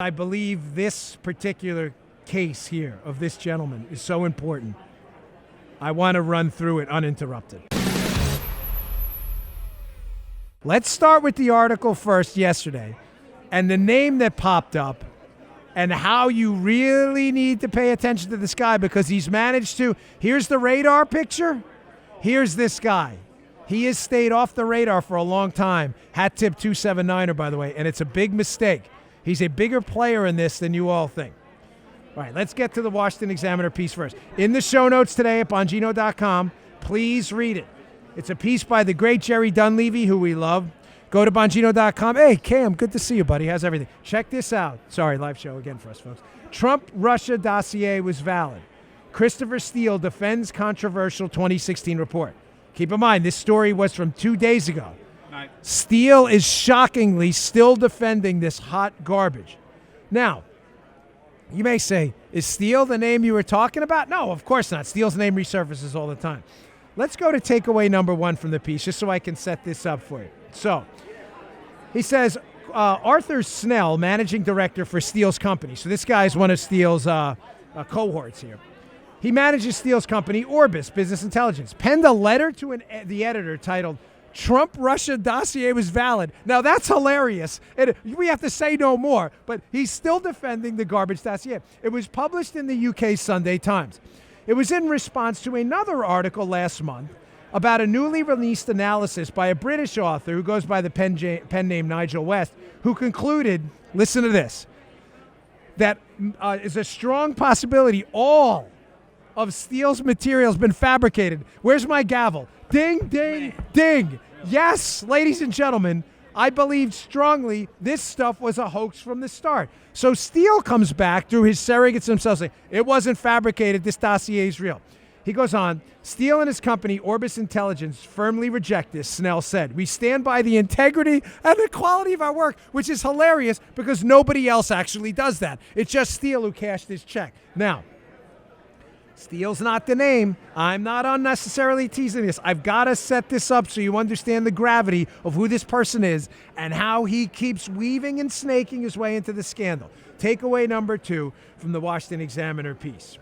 I believe this particular case here of this gentleman is so important. I want to run through it uninterrupted. Let's start with the article first yesterday and the name that popped up and how you really need to pay attention to this guy because he's managed to. Here's the radar picture. Here's this guy. He has stayed off the radar for a long time. Hat tip 279er, by the way, and it's a big mistake. He's a bigger player in this than you all think. All right, let's get to the Washington Examiner piece first. In the show notes today at Bongino.com, please read it. It's a piece by the great Jerry Dunleavy, who we love. Go to Bongino.com. Hey, Cam, good to see you, buddy. How's everything? Check this out. Sorry, live show again for us, folks. Trump-Russia dossier was valid. Christopher Steele defends controversial 2016 report. Keep in mind, this story was from 2 days ago. Steele is shockingly still defending this hot garbage. Now, you may say, is Steele the name you were talking about? No, of course not. Steele's name resurfaces all the time. Let's go to takeaway number one from the piece, just so I can set this up for you. So, he says, Arthur Snell, managing director for Steele's company. So this guy is one of Steele's cohorts here. He manages Steele's company, Orbis Business Intelligence, penned a letter to the editor titled, Trump-Russia dossier was valid. Now, that's hilarious. We have to say no more, but he's still defending the garbage dossier. It was published in the UK Sunday Times. It was in response to another article last month about a newly released analysis by a British author who goes by the pen name Nigel West, who concluded, listen to this, that is a strong possibility all of Steele's material has been fabricated. Where's my gavel? Ding, ding, ding. Yes, ladies and gentlemen, I believe strongly this stuff was a hoax from the start. So Steele comes back through his surrogates himself saying, it wasn't fabricated, this dossier is real. He goes on, Steele and his company, Orbis Intelligence, firmly reject this, Snell said. We stand by the integrity and the quality of our work, which is hilarious because nobody else actually does that. It's just Steele who cashed his check. Now, Steele's not the name. I'm not unnecessarily teasing this. I've got to set this up so you understand the gravity of who this person is and how he keeps weaving and snaking his way into the scandal. Takeaway number two from the Washington Examiner piece.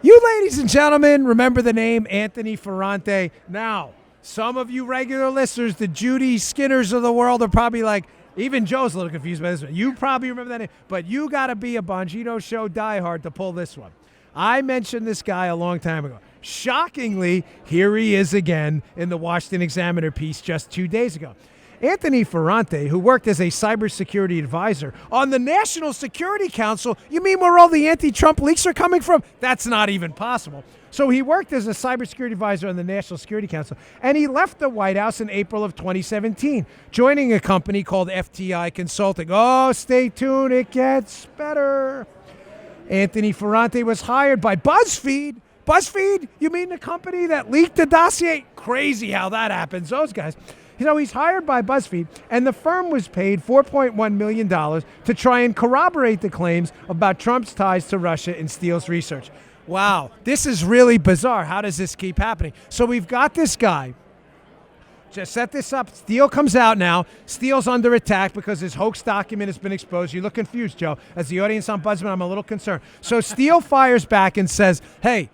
You ladies and gentlemen, remember the name Anthony Ferrante. Now, some of you regular listeners, the Judy Skinners of the world are probably like, even Joe's a little confused by this one. You probably remember that name, but you got to be a Bongino Show diehard to pull this one. I mentioned this guy a long time ago. Shockingly, here he is again in the Washington Examiner piece just 2 days ago. Anthony Ferrante, who worked as a cybersecurity advisor on the National Security Council, you mean where all the anti-Trump leaks are coming from? That's not even possible. So he worked as a cybersecurity advisor on the National Security Council, and he left the White House in April of 2017, joining a company called FTI Consulting. Oh, stay tuned, it gets better. Anthony Ferrante was hired by BuzzFeed. BuzzFeed? You mean the company that leaked the dossier? Crazy how that happens, those guys. You know, he's hired by BuzzFeed, and the firm was paid $4.1 million to try and corroborate the claims about Trump's ties to Russia in Steele's research. Wow, this is really bizarre. How does this keep happening? So we've got this guy. Just set this up. Steele comes out now. Steele's under attack because his hoax document has been exposed. You look confused, Joe. As the audience ombudsman, I'm a little concerned. So Steele fires back and says, hey,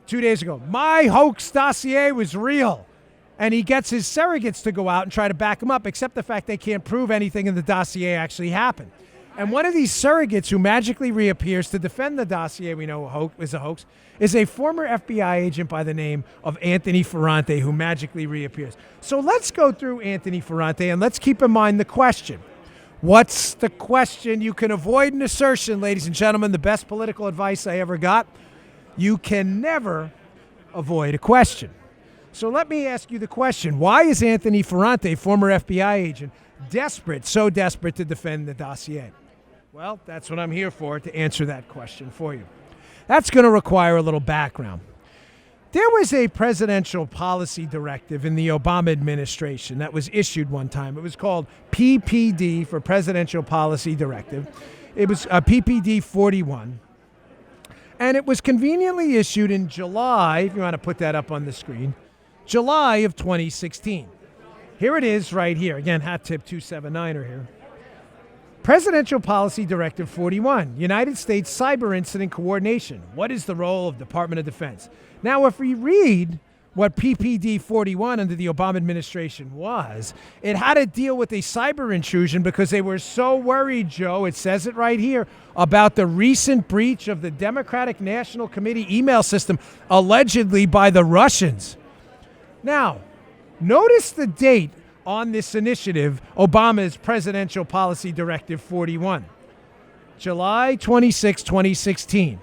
2 days ago, my hoax dossier was real. And he gets his surrogates to go out and try to back him up, except the fact they can't prove anything in the dossier actually happened. And one of these surrogates who magically reappears to defend the dossier we know is a hoax is a former FBI agent by the name of Anthony Ferrante who magically reappears. So let's go through Anthony Ferrante and let's keep in mind the question. What's the question? You can avoid an assertion, ladies and gentlemen, the best political advice I ever got. You can never avoid a question. So let me ask you the question. Why is Anthony Ferrante, former FBI agent, so desperate to defend the dossier? Well, that's what I'm here for, to answer that question for you. That's going to require a little background. There was a presidential policy directive in the Obama administration that was issued one time. It was called PPD, for Presidential Policy Directive. It was PPD 41. And it was conveniently issued in July, if you want to put that up on the screen, July of 2016. Here it is right here. Again, hat tip 279er here. Presidential Policy Directive 41, United States Cyber Incident Coordination. What is the role of Department of Defense? Now, if we read what PPD 41 under the Obama administration was, it had to deal with a cyber intrusion because they were so worried, Joe, it says it right here, about the recent breach of the Democratic National Committee email system allegedly by the Russians. Now, notice the date on this initiative, Obama's Presidential Policy Directive 41, July 26, 2016.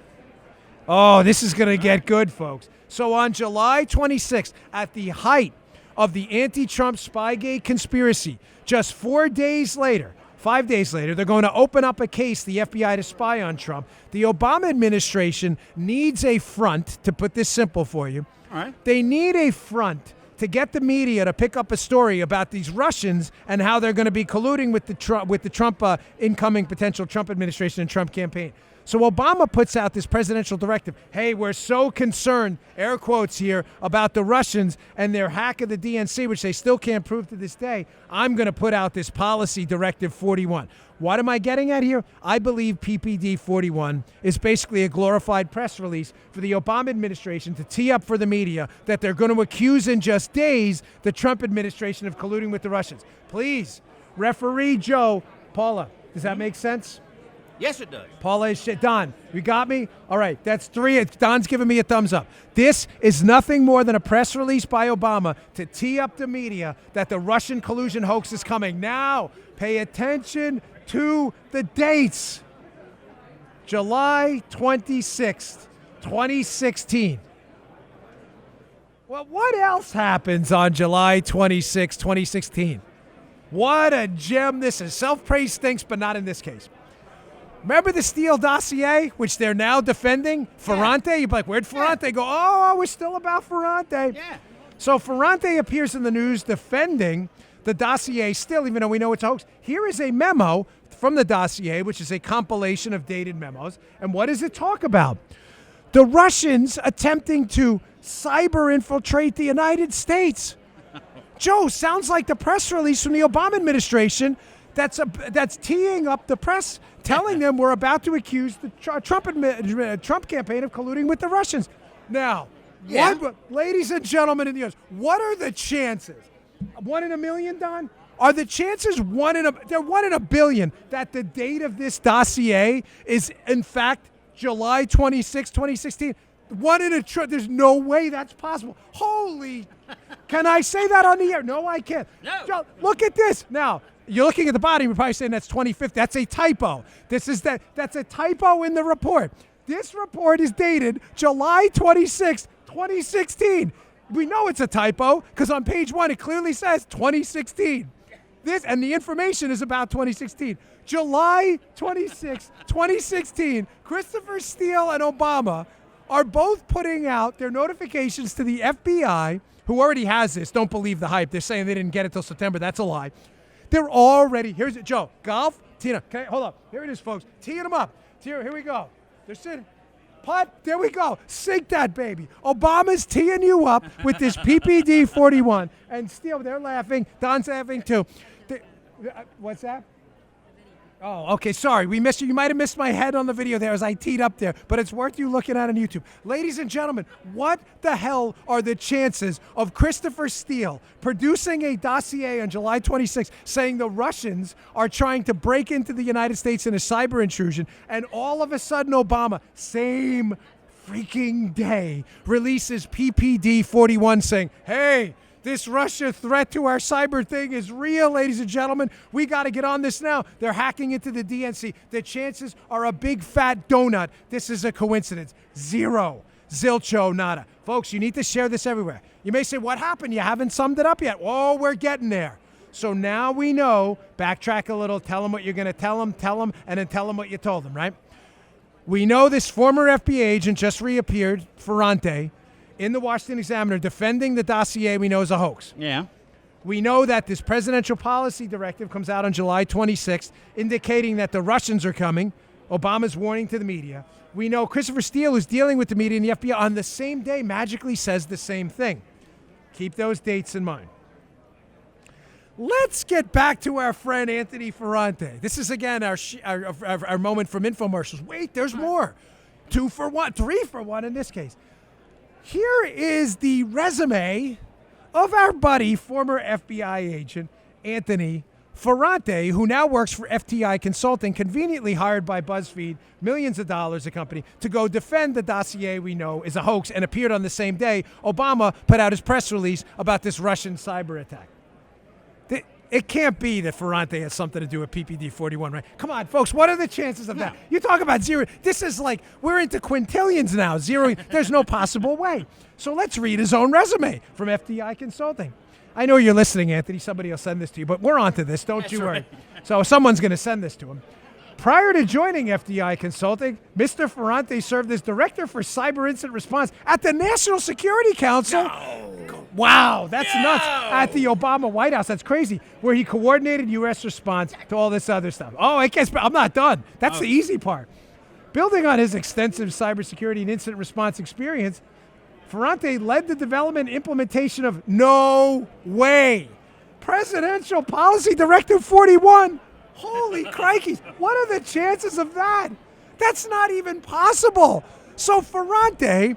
Oh, this is going to get good, folks. So on July 26th, at the height of the anti-Trump Spygate conspiracy, just 5 days later, they're going to open up a case, the FBI, to spy on Trump. The Obama administration needs a front, to put this simple for you. All right. They need a front to get the media to pick up a story about these Russians and how they're going to be colluding with the Trump incoming potential Trump administration and Trump campaign. So Obama puts out this presidential directive. Hey, we're so concerned, air quotes here, about the Russians and their hack of the DNC, which they still can't prove to this day. I'm going to put out this policy directive 41. What am I getting at here? I believe PPD 41 is basically a glorified press release for the Obama administration to tee up for the media that they're going to accuse in just days the Trump administration of colluding with the Russians. Please, referee Joe, Paula, does that make sense? Yes, it does. Paula is shit. Don, you got me? All right, that's 3. Don's giving me a thumbs up. This is nothing more than a press release by Obama to tee up the media that the Russian collusion hoax is coming. Now, pay attention to the dates. July 26th, 2016. Well, what else happens on July 26, 2016? What a gem this is. Self-praise stinks, but not in this case. Remember the Steele dossier, which they're now defending? Ferrante? You'd be like, where'd Ferrante go? Oh, we're still about Ferrante. Yeah. So Ferrante appears in the news defending the dossier still, even though we know it's a hoax. Here is a memo from the dossier, which is a compilation of dated memos. And what does it talk about? The Russians attempting to cyber infiltrate the United States. Joe, sounds like the press release from the Obama administration that's teeing up the press, telling them we're about to accuse the Trump campaign of colluding with the Russians. Now, ladies and gentlemen in the audience, what are the chances? 1 in a million, Don? Are the chances they're 1 in a billion that the date of this dossier is, in fact, July 26, 2016? 1 in a trillion. There's no way that's possible. Holy, can I say that on the air? No, I can't. No. Joe, look at this. Now, you're looking at the bottom, you're probably saying that's 2050. That's a typo. That's a typo in the report. This report is dated July 26, 2016. We know it's a typo because on page 1 it clearly says 2016. And the information is about 2016. July 26, 2016, Christopher Steele and Obama are both putting out their notifications to the FBI, who already has this. Don't believe the hype. They're saying they didn't get it till September. That's a lie. They're already, here's it, Joe, golf, Tina, okay, hold up. Here it is, folks. Teeing them up. Here we go. They're sitting. Putt, there we go. Sink that baby. Obama's teeing you up with this PPD 41. And Steele, they're laughing. Don's laughing too. What's that? Oh, okay, sorry. We missed you. You might have missed my head on the video there as I teed up there, but it's worth you looking at on YouTube. Ladies and gentlemen, what the hell are the chances of Christopher Steele producing a dossier on July 26th saying the Russians are trying to break into the United States in a cyber intrusion, and all of a sudden Obama, same freaking day, releases PPD 41 saying, hey, this Russia threat to our cyber thing is real, ladies and gentlemen. We got to get on this now. They're hacking into the DNC. The chances are a big fat donut. This is a coincidence. Zero. Zilcho nada. Folks, you need to share this everywhere. You may say, what happened? You haven't summed it up yet. Oh, we're getting there. So now we know, backtrack a little, tell them what you're going to tell them, and then tell them what you told them, right? We know this former FBI agent just reappeared, Ferrante, in the Washington Examiner defending the dossier we know is a hoax. Yeah. We know that this presidential policy directive comes out on July 26th, indicating that the Russians are coming. Obama's warning to the media. We know Christopher Steele, who's dealing with the media and the FBI, on the same day magically says the same thing. Keep those dates in mind. Let's get back to our friend Anthony Ferrante. This is, again, our moment from infomercials. Wait, there's more. 2 for 1, 3 for 1 in this case. Here is the resume of our buddy, former FBI agent, Anthony Ferrante, who now works for FTI Consulting, conveniently hired by BuzzFeed, millions of dollars a company, to go defend the dossier we know is a hoax, and appeared on the same day Obama put out his press release about this Russian cyber attack. It can't be that Ferrante has something to do with PPD-41, right? Come on, folks, what are the chances of that? You talk about zero. This is like, we're into quintillions now, zeroing. There's no possible way. So let's read his own resume from FTI Consulting. I know you're listening, Anthony. Somebody will send this to you, but we're on to this. Don't you worry. So someone's going to send this to him. Prior to joining FTI Consulting, Mr. Ferrante served as Director for Cyber Incident Response at the National Security Council. Wow, that's nuts. At the Obama White House. That's crazy. Where he coordinated U.S. response to all this other stuff. Oh, I'm not done. That's the easy part. Building on his extensive cybersecurity and incident response experience, Ferrante led the development and implementation of No Way Presidential Policy Directive 41. Holy crikeys. What are the chances of that? That's not even possible. So Ferrante,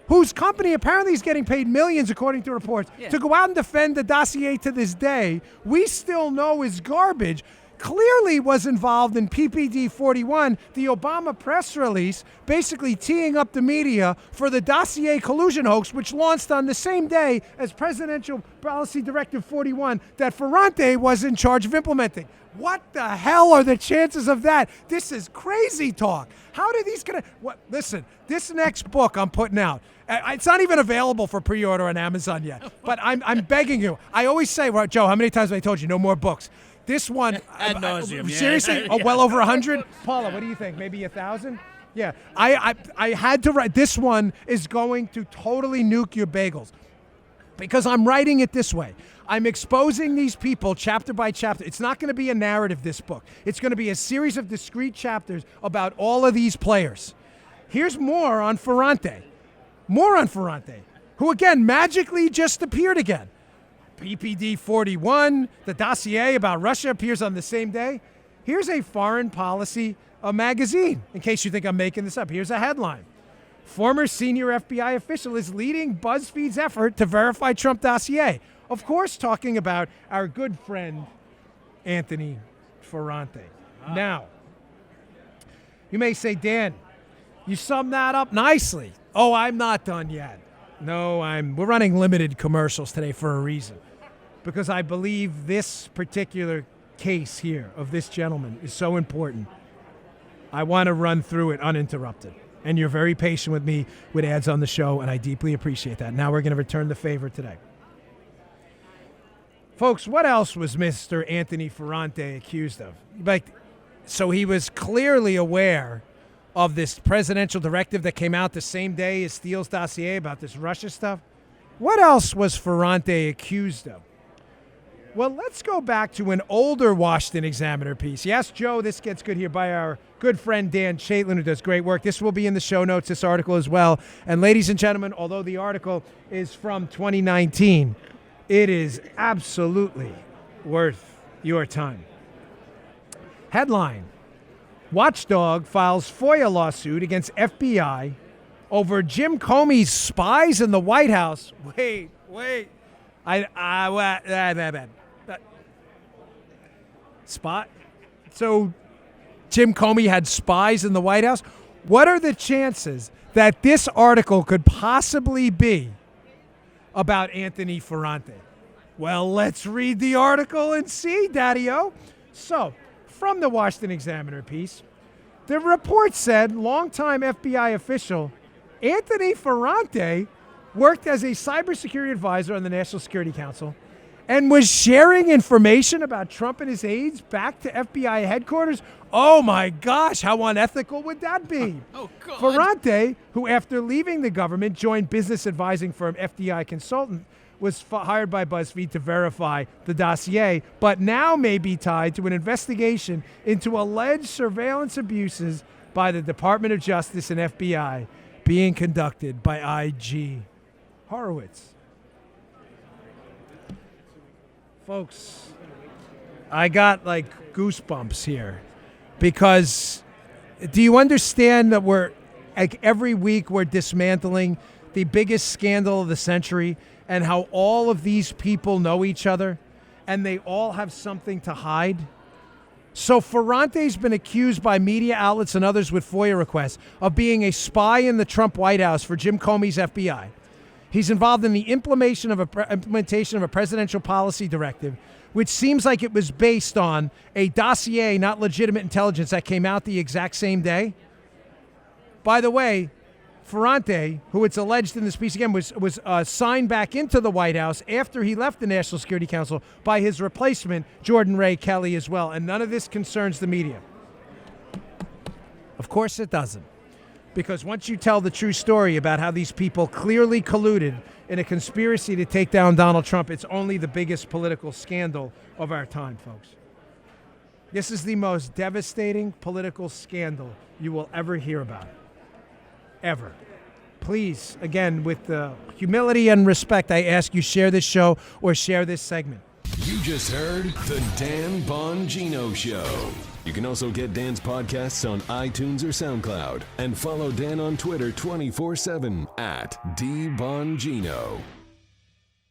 whose company apparently is getting paid millions, according to reports, to go out and defend the dossier to this day, we still know is garbage, clearly was involved in PPD-41, the Obama press release, basically teeing up the media for the dossier collusion hoax, which launched on the same day as Presidential Policy Directive 41 that Ferrante was in charge of implementing. What the hell are the chances of that? This is crazy talk. How do these connect? Listen, this next book I'm putting out, it's not even available for pre-order on Amazon yet, but I'm begging you. I always say, well, Joe, how many times have I told you, no more books? This one, Ad nauseum, seriously, well over 100? Paula, what do you think? Maybe 1,000? Yeah, I had to write. This one is going to totally nuke your bagels because I'm writing it this way. I'm exposing these people chapter by chapter. It's not going to be a narrative, this book. It's going to be a series of discrete chapters about all of these players. Here's more on Ferrante. More on Ferrante, who, again, magically just appeared again. PPD-41, the dossier about Russia appears on the same day. Here's a foreign policy magazine, in case you think I'm making this up. Here's a headline. Former senior FBI official is leading BuzzFeed's effort to verify Trump dossier. Of course, talking about our good friend, Anthony Ferrante. Now, you may say, Dan, you summed that up nicely. Oh, I'm not done yet. No, we're running limited commercials today for a reason. Because I believe this particular case here of this gentleman is so important. I want to run through it uninterrupted. And you're very patient with me with ads on the show, and I deeply appreciate that. Now we're going to return the favor today. Folks, what else was Mr. Anthony Ferrante accused of? So he was clearly aware of this presidential directive that came out the same day as Steele's dossier about this Russia stuff. What else was Ferrante accused of? Well, let's go back to an older Washington Examiner piece. Yes, Joe, this gets good here by our good friend Dan Chaitlin, who does great work. This will be in the show notes, this article as well. And ladies and gentlemen, although the article is from 2019, it is absolutely worth your time. Headline: Watchdog files FOIA lawsuit against FBI over Jim Comey's spies in the White House. Wait. Spot. So Jim Comey had spies in the White House? What are the chances that this article could possibly be about Anthony Ferrante? Well, let's read the article and see, Daddy-O. So, from the Washington Examiner piece, the report said longtime FBI official Anthony Ferrante worked as a cybersecurity advisor on the National Security Council and was sharing information about Trump and his aides back to FBI headquarters. Oh my gosh, how unethical would that be? Oh, God. Ferrante, who after leaving the government joined business advising firm FTI Consultant, was hired by BuzzFeed to verify the dossier, but now may be tied to an investigation into alleged surveillance abuses by the Department of Justice and FBI being conducted by IG Horowitz. Folks, I got like goosebumps here because do you understand that we're like every week we're dismantling the biggest scandal of the century and how all of these people know each other and they all have something to hide? So Ferrante's been accused by media outlets and others with FOIA requests of being a spy in the Trump White House for Jim Comey's FBI. He's involved in the implementation of a presidential policy directive, which seems like it was based on a dossier, not legitimate intelligence, that came out the exact same day. By the way, Ferrante, who it's alleged in this piece again, was signed back into the White House after he left the National Security Council by his replacement, Jordan Ray Kelly, as well. And none of this concerns the media. Of course it doesn't. Because once you tell the true story about how these people clearly colluded in a conspiracy to take down Donald Trump, it's only the biggest political scandal of our time, folks. This is the most devastating political scandal you will ever hear about. Ever. Please, again, with humility and respect, I ask you share this show or share this segment. You just heard The Dan Bongino Show. You can also get Dan's podcasts on iTunes or SoundCloud. And follow Dan on Twitter 24/7 @DBongino.